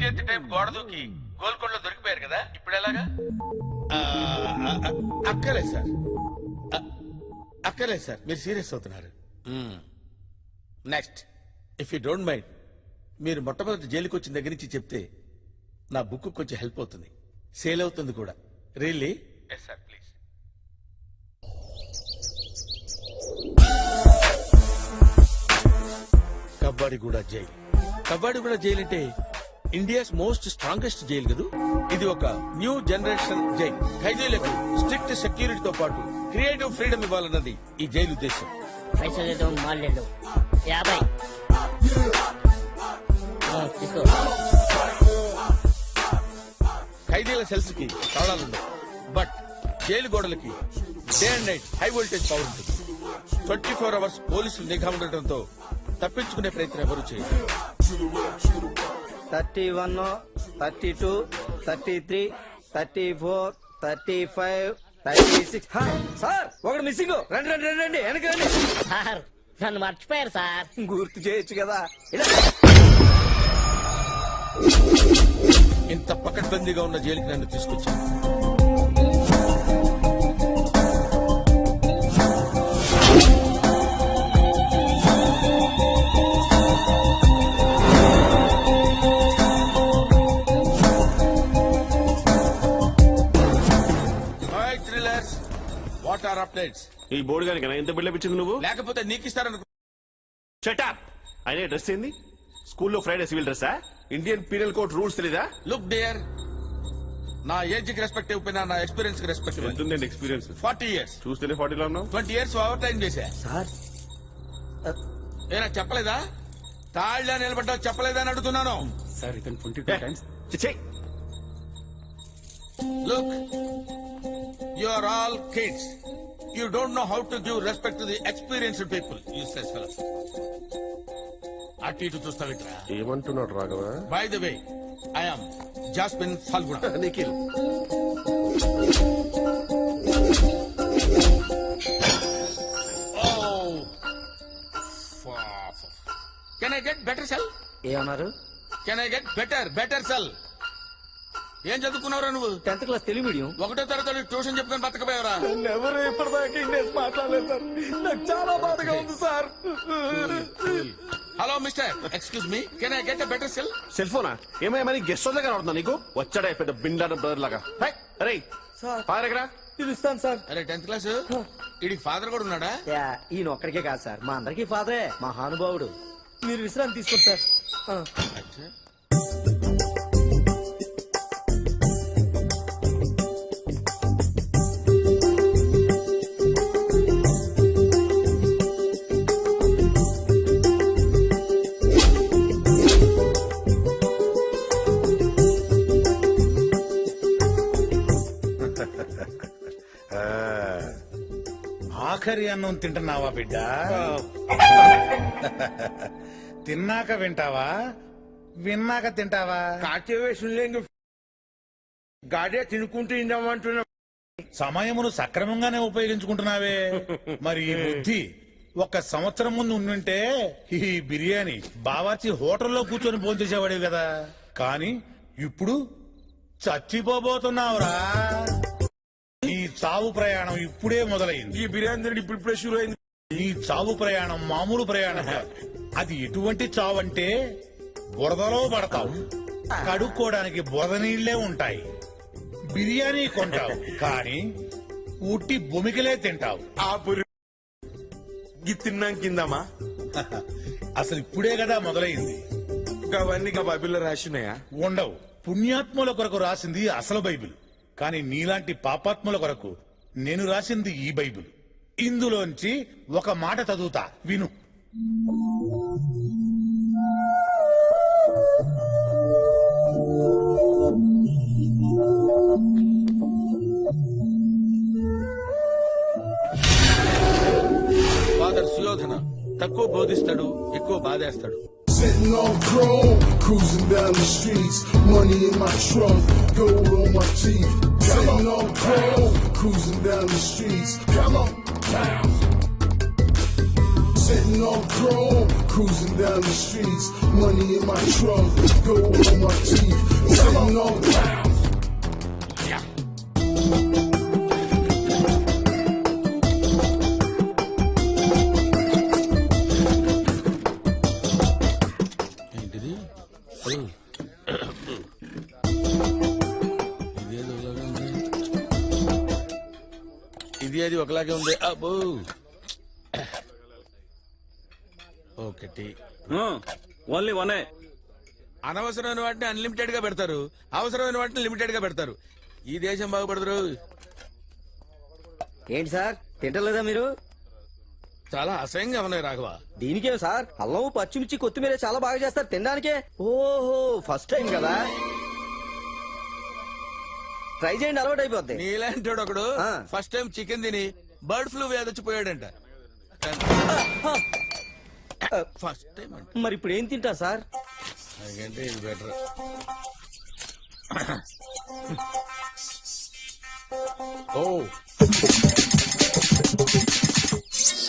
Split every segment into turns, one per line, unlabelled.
చేతి టైం గోడ దూకి గోల్కొండలో దొరికిపోయారు కదా, ఇప్పుడు ఎలాగా?
అక్కర్లేదు సార్, అక్కర్లేదు సార్, మీరు సీరియస్ అవుతున్నారు. Next, if you don't mind, మీరు మొట్టమొదటి జైలుకి వచ్చిన దగ్గర నుంచి చెప్తే నా బుక్ కొంచెం హెల్ప్ అవుతుంది, సేల్ అవుతుంది కూడా. Really?
Yes sir, please.
Kavadiguda jail. Kavadiguda jail అంటే ఇండియాస్ మోస్ట్ స్ట్రాంగెస్ట్ జైలు కదూ. ఇది ఒక న్యూ జనరేషన్ జైలు. ఖైదీలకు స్ట్రిక్ట్ సెక్యూరిటీతో పాటు క్రియేటివ్ ఫ్రీడమ్ ఇవ్వాలన్నది ఈ జైలు ఉద్దేశం. ఖైదీల సెల్స్ కి తాళాలుండవు, బట్ జైలు గోడలకి day and night high voltage power ఉంటుంది. 24 hours పోలీసులు నిఘా ఉండటంతో తప్పించుకునే ప్రయత్నం ఎవరు చేయరు.
31, 32, 33, 34, 35, 36. సార్ ఒకటి మిస్సింగ్. రండి రండి రండి రండి, వెనక రండి.
సార్ నన్ను మర్చిపోయారు సార్.
గుర్తు చేయొచ్చు కదా.
ఇంత పకడ్బందీగా ఉన్న జైలుకి నన్ను తీసుకొచ్చాను. What are updates?
ఈ బోర్డు గారికి ఎంత బిల్డప్ ఇచ్చింది నువ్వు?
లేకపోతే నీకు ఇస్తారనుకో.
షటప్. అయినా డ్రెస్ ఏంది? స్కూల్లో ఫ్రైడే సివిల్ డ్రెస్సా? ఇండియన్ పీనల్ కోడ్ రూల్స్ తెలీదా?
లుక్ డియర్, నా ఏజ్ కి రెస్పెక్ట్ ఇవ్వకపోయినా నా ఎక్స్పీరియన్స్ కి రెస్పెక్ట్ ఇవ్వండి.
ఎంతుందండి ఎక్స్పీరియన్స్?
40 years.
చూస్తేనే 40లో ఉన్నావు.
20 years ఓవర్ టైం చేశా.
సార్
ఏనా చెప్పలేదా? తాళ్ళ నిలబడ్డావు చెప్పలేదా అని అడుగుతున్నాను.
సార్ ఇతను 22 times.
చిచ్చే.
Look, you are all kids. You don't know how to give respect to the experienced people. Useless fellow. అటు ఇటు చూస్తావిట్రా.
ఏమంటున్నాడు Raghava?
By the way, I am Jasmine Falguna.
Nikhil.
Oh, can I get better cell?
ఏమన్నారు?
Can I get better cell? ఏం చదువుకున్నావురా నువ్వు?
10th class Telugu medium.
1వ తరగతి tuition చెప్పుకొని బతకపోయావరా?
ఎవరు ఇప్పటిదాకా ఇంగ్లీష్ మాట్లాడలేదు సార్. నాకు చాలా బాధగా ఉంది sir.
Hello mister, excuse me, can I get a better cell?
Cell ఫోనా? ఏమయ్యా మరి గెస్ట్ హౌస్ దగ్గర అవుతుందా నీకు? వచ్చాడా పెద్ద బిండాన బ్రదర్ లాగా. అరే
సార్
ఫాదర్ ఎక్కడ?
పిలుస్తాను సార్.
అరే 10th క్లాస్ వీడికి ఫాదర్ కూడా ఉన్నాడా?
ఈయన ఒక్కడికే కాదు సార్, మా అందరికీ ఫాదరే, మహానుభావుడు. మీరు విశ్రాంతి తీసుకోండి సార్.
ఆఖరి అన్నం తింటున్నావా బిడ్డ? తిన్నాక వింటావా, విన్నాక తింటావా?
గాడే తినుకుంటూ ఇందామంటున్నా.
సమయమును సక్రమంగానే ఉపయోగించుకుంటున్నావే. మరి ఈ బుద్ధి 1 సంవత్సరం ముందు ఉండుంటే ఈ బిర్యానీ బావార్చి హోటల్లో కూర్చొని భోంచేసేవాడివి కదా. కానీ ఇప్పుడు చచ్చిపోబోతున్నావురా. ఈ చావు ప్రయాణం ఇప్పుడే మొదలైంది.
ఈ బిర్యానీ ఇప్పుడు షురు అయింది.
ఈ చావు ప్రయాణం మామూలు ప్రయాణం కాదు. అది ఎటువంటి చావు అంటే బురదలో పడతావు, కడుక్కోవడానికి బురద నీళ్లే ఉంటాయి. బిర్యానీ కొంటావు కానీ ఉట్టి భూమికలే తింటావు.
తిన్నాం కిందమా?
అసలు ఇప్పుడే కదా మొదలైంది.
అవన్నీ బైబిల్లో రాసినాయా?
ఉండవు. పుణ్యాత్ముల కొరకు రాసింది అసలు బైబిల్, కానీ నీలాంటి పాపాత్ముల కొరకు నేను రాసింది ఈ బైబిల్. ఇందులోంచి ఒక మాట చదువుతా, విను.
ఫాదర్ సుయోధన తక్కువ బోధిస్తాడు, ఎక్కువ బాధేస్తాడు.
Sitting on chrome, cruising down the streets, money in my trunk, gold on my teeth. Sitting on chrome, cruising down the streets, come on, bounce. Sitting on chrome, cruising down the streets. Money in my trunk, gold on my teeth. Sitting on
ఏంటిది ఇదేదో ఒకలాగే ఉంది. ఇది అది ఒకలాగే ఉంది. అబ్బో ఒకటి
ఓన్లీ వనే.
అనవసరమైన వాటిని అన్లిమిటెడ్ గా పెడతారు, అవసరమైన వాటిని లిమిటెడ్ గా పెడతారు. ఈ దేశం బాగుపడతారు.
ఏంటి సార్ తింటలేదా మీరు?
చాలా అసహ్యంగా ఉన్నాయి రాఘవ.
దీనికేం సార్, అల్లం పచ్చిమిర్చి కొత్తిమీర చాలా బాగా చేస్తారు తినడానికే. ఓహో ఫస్ట్ టైం కదా, ట్రై చేయండి అలవాటు అయిపోద్ది.
నీలాంటి ఒకడు
ఆ.
ఫస్ట్ టైం చికెన్ తిని బర్డ్ ఫ్లూ వ్యాధి వచ్చిపోయాడంట. ఫస్ట్ టైం అంటే
మరి ఇప్పుడు ఏం తింటా సార్?
నాకంటే ఇది better. Oh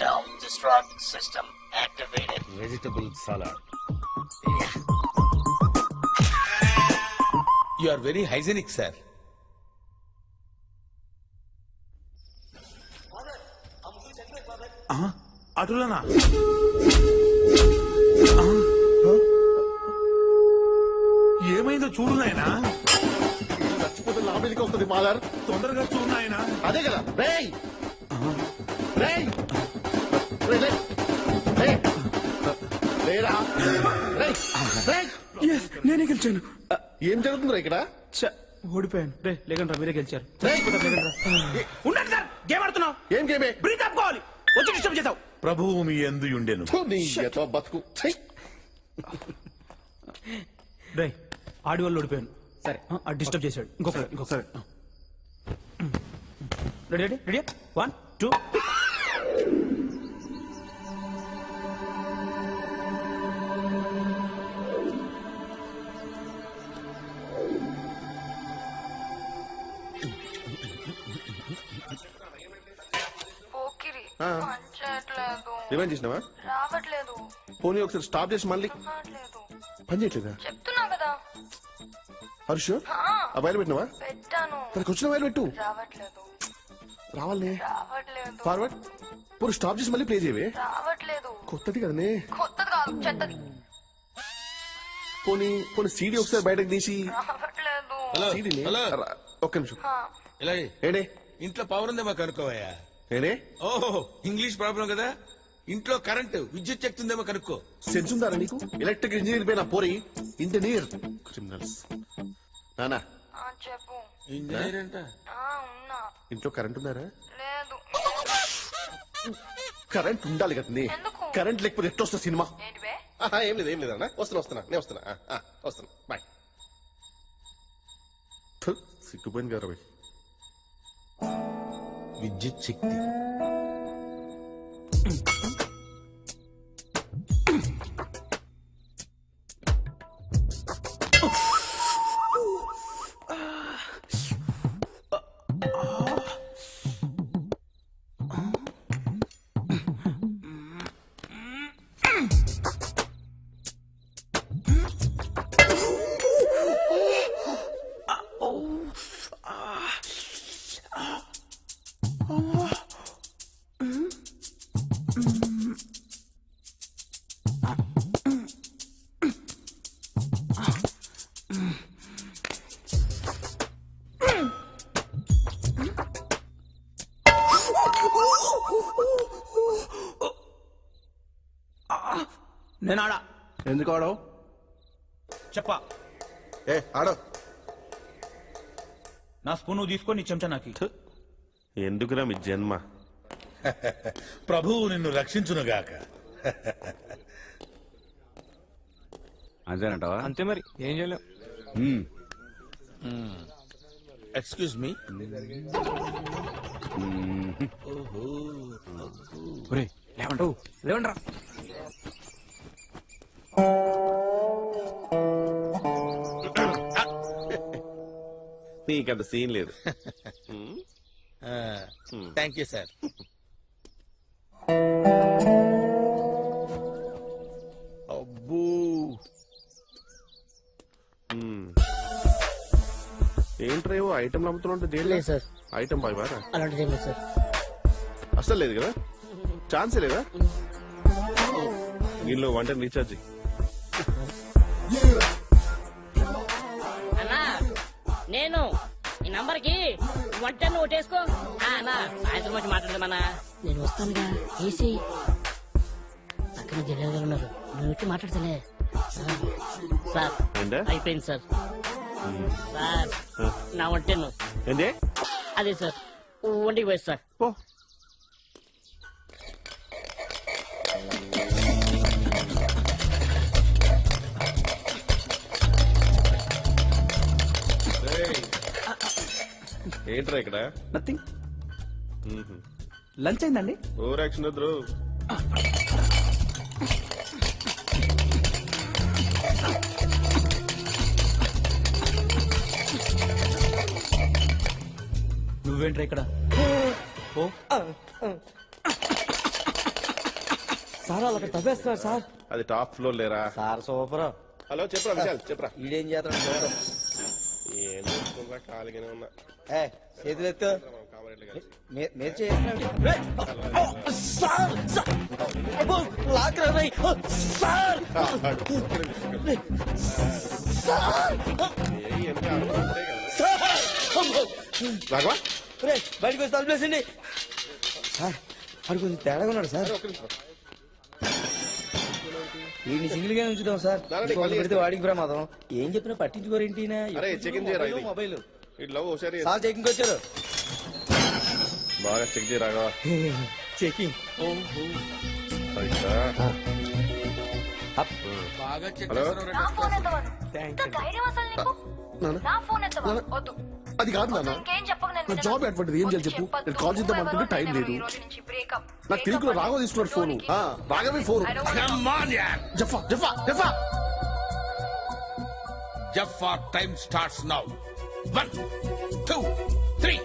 Self-destruct system activated.
Vegetable salad. You are very hygienic sir.
అటులనా ఏమైందో చూడు నాయనా.
చచ్చిపోతే లాభేదికి వస్తుంది మాదర్.
తొందరగా చూడు నాయనా.
అదే కదా రేయ్ రేయ్ రేయ్ రేయ్ రేయ్ లేరా రేయ్ రేయ్.
నేనే గెలిచాను.
ఏం జరుగుతుందిరా ఇక్కడ?
ఓడిపోయాను. రే లేకండి మీరే గెలిచారు.
రేయ్,
ఉండండి సార్, గేమ్ ఆడుతున్నావు.
ఏం గేమే?
బ్రీత్ ఆపుకోవాలి. వచ్చి డిస్టర్బ్ చేసావు.
ప్రభువు మీ ఎందు ఉండెను.
థు, నీ ఎతో బతుకు. ఛీ.
రే ఆడి వాళ్ళు ఓడిపోయాను. సరే డిస్టర్బ్ చేశాడు. ఇంకొకసారి రెడీ రెడీ రెడీ 1 2.
పోకిరి పనిచేయట్లేదు.
రివైండ్ చేసినావా?
రావట్లేదు.
పోనీ ఒకసారి స్టాప్ చేసి మళ్ళీ
రావట్లేదు.
పని చేయట్లేదా?
చెప్తున్నా కదా.
హర్ష ఆ వైర్ పెట్టినావా?
పెట్టాను.
తనకు వచ్చిన వైర్ పెట్టు.
రావట్లేదు.
రావాలనే
రావట్లేదు.
ఫార్వర్డ్. పోనీ స్టాప్ చేసి మళ్ళీ ప్లే చేయవే.
రావట్లేదు.
కొత్తది కదనే.
కొత్తది కాదు చెత్తది.
పోనీ పోనీ సీడీ ఒకసారి బయటకు తీసి
రావట్లేదు.
హలో
సీడీని
హలో
ఒక్క నిమిషం.
ఇలాగే
ఏడే
ఇంట్లో పవర్ ఉందేమో కనుక్కోవయ్యా.
ఏడే
ఓహో ఇంగ్లీష్ ప్రాబ్లం కదా. ఇంట్లో కరెంటు విద్యుత్ చెక్తుందేమో కనుక్కో.
సెన్స్ ఉందారా నీకు? ఎలక్ట్రిక్ ఇంజనీర్ పైన పోరి ఇంజనీర్ క్రిమినల్స్. నానా
చెప్పు.
ఇంజనీర్ అంట.
ఉన్నా.
ఇంట్లో కరెంట్ ఉందారా?
లేదు.
కరెంట్ ఉండాలి కదండి.
ఎందుకు?
కరెంట్ లేకపోతే ఎట్లా వస్తుంది సినిమా?
ఏంటి బే?
ఏం లేదు ఏం లేదన్నా. వస్తున్నా నేను వస్తున్నా బాయ్. సిగ్గుపోయింది కదా బాయ్.
విద్యుత్ శక్తి.
నేను ఆడా
ఎందుకు ఆడవు?
చెప్పా.
ఆడో.
నా స్పూన్ నువ్వు తీసుకొని నీ చెంచా నాకు.
ఎందుకురా మీ జన్మ?
ప్రభువు నిన్ను రక్షించునుగాక.
అంతేనంటావా?
అంతే మరి ఏం చేయలేవు.
Excuse me.
లేవండ్రా.
నీకంత సీన్ లేదు.
Thank you sir.
ఏంట్రేవో ఐటమ్ అమ్ముతున్నా దేని
సార్
ఐటమ్ బాయ్ బారా
అలాంటిది ఏం లేదు సార్.
అసలు లేదు కదా, ఛాన్సే లేదా. దీనిలో వన్ టైం రీఛార్జ్
అన్నా నేను ఈ నంబర్ కి 110 ఓటేసుకో. అన్నా సాయంత్రం వచ్చి మాట్లాడదామన్నా. నేను వస్తానుగా ఏసీ పక్కన జనాలు గారు ఉన్నారు, నువ్వు వచ్చి మాట్లాడతలే. సార్
ఏంటా
అయిపోయింది సార్. సార్ నా 110
ఏంటి
అదే సార్ ఒంటికి పోయి సార్.
పో. ఏంట్రా ఇక్కడ
నథింగ్. లంచ్ అయిందండి?
ఓవర్ యాక్షన్ వద్దు.
నువ్వేంట్రా ఇక్కడ? ఓ
సార్ అలా తవ్వేస్తున్నారు సార్.
అది టాప్ ఫ్లోర్ లేరా.
Sir super.
హలో చెప్పరా విశాల్ చెప్పరా.
ఈడేం చేస్తాడు?
ఏం చూసుకుంటా ఖాళీగానే ఉన్నా.
చేతులు ఎత్తు.
కామరేట్లు కలిసి
మీరు చేస్తున్నాడు లాక్ రాయ్ సార్.
రాఘవా
బయటకు వచ్చి తలుపేసండి సార్. అది కొంచెం తేడాగా ఉన్నాడు సార్. వీడిని సింగిల్ గా ఉంచుదాం సార్. ఇంకొకటి పెడితే వాడికి ప్రమాదం. ఏం చెప్పినా పట్టించుకోరేంటి?
అరే, చెకింగ్ చేయరా ఇది?
మొబైల్
ఇట్లా ఒకసారి
సార్ చెకింగ్ వచ్చారు.
బాగా చెక్ చేయి రాఘవా.
చెకింగ్
బాగా చెక్
హలో?
చేస్తున్నావు
నా
రా.
ఫోన్ ఎత్తవను. ఇంత ధైర్యం అసలు నీకు? నా ఫోన్ ఎత్తవా? వద్దు.
అది కాదు నాన్న,
ఇంకేం చెప్పకు. నేను
నా జాబ్ అటువంటిది. ఏం చేయాలి చెప్పు. నేను కాల్ చేద్దాం అనుకుంటే టైం లేదు. నాకు తెలియకుండా రాఘవ తీసుకున్నాడు ఫోను. రాఘవే ఫోను.
Come on, yaar.
జఫా జఫా జఫా.
Jaffa time starts now. 1, 2, 3.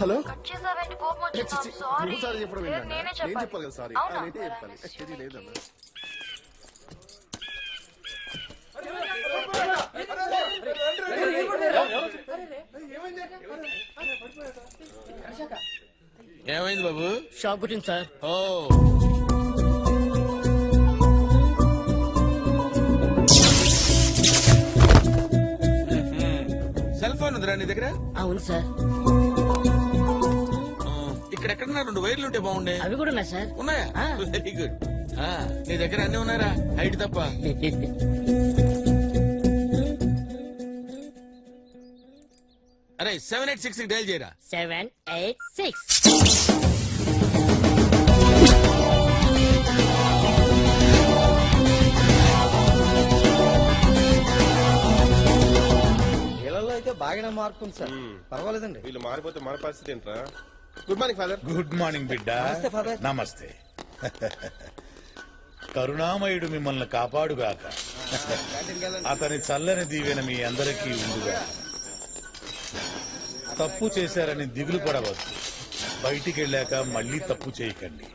Hello
చేసావేంటి? కోపం వచ్చిందా? సారీ.
నువ్వుసారి చెప్పడం
లేదు,
ఏంటన్నా?
నేనే
నేను
చెప్పాలి.
చెప్పాలి కదా సారీ.
అవునా?
నేనే చెప్పాలి. ఇది లేదన్నా.
ఏమైంది బాబు?
షాక్ కొట్టింది సార్.
ఓ సెల్ ఫోన్ ఉందిరా నీ దగ్గర?
అవును సార్.
ఇక్కడెక్కడన్నా 2 వైర్లు ఉంటే బాగుండే.
అవి కూడా ఉన్నాయి సార్.
ఉన్నాయా?
ఆ.
Very good. నీ దగ్గర అన్ని ఉన్నారా? హైట్ తప్ప. అరే 7866 డైల్ చేయరా.
786.
వీళ్ళలో అయితే బాగానే మార్పు ఉంది సార్. పర్వాలేదండి.
వీళ్ళు మారిపోతే మన పరిస్థితి ఏంట్రా. Good morning father.
Good morning బిడ్డ.
నమస్తే, ఫాదర్.
నమస్తే. కరుణామయుడు మిమ్మల్ని కాపాడుగాక. అతని చల్లని దీవెన మీ అందరికీ ఉండుగా. తప్పు చేశారని దిగులు పడవద్దు. బయటికి వెళ్ళాక మళ్ళీ తప్పు చేయకండి.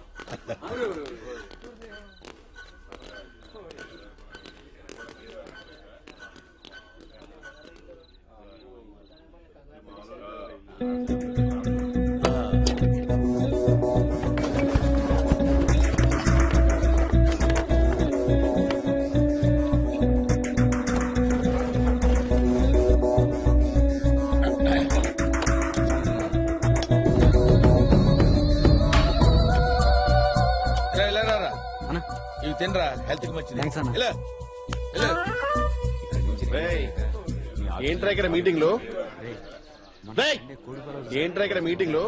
ఇవి తినరా, హెల్త్ కి మంచిది.
Thanks, అన్న.
ఇలా, ఇలా.
రేయ్, ఏంట్రా ఇక్కడ మీటింగ్ లో? రేయ్, ఏంట్రా ఇక్కడ మీటింగ్ లో?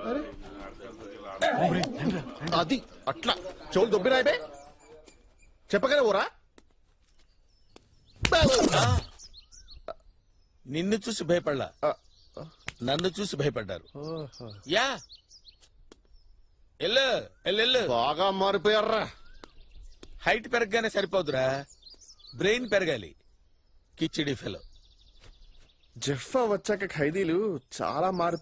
అరే, అది అట్లా చెవులు దొబ్బినాయిపే చెప్పగానే ఊరా.
నిన్ను చూసి భయపడలా, నన్ను చూసి భయపడ్డారు. యా ఎల్లు ఎల్లు.
బాగా మారిపోయారా.
హైట్ పెరగగానే సరిపోదురా, బ్రెయిన్ పెరగాలి. కిచిడి ఫెలో.
జెఫ్ఫా వచ్చాక ఖైదీలు చాలా మారిపోయారు.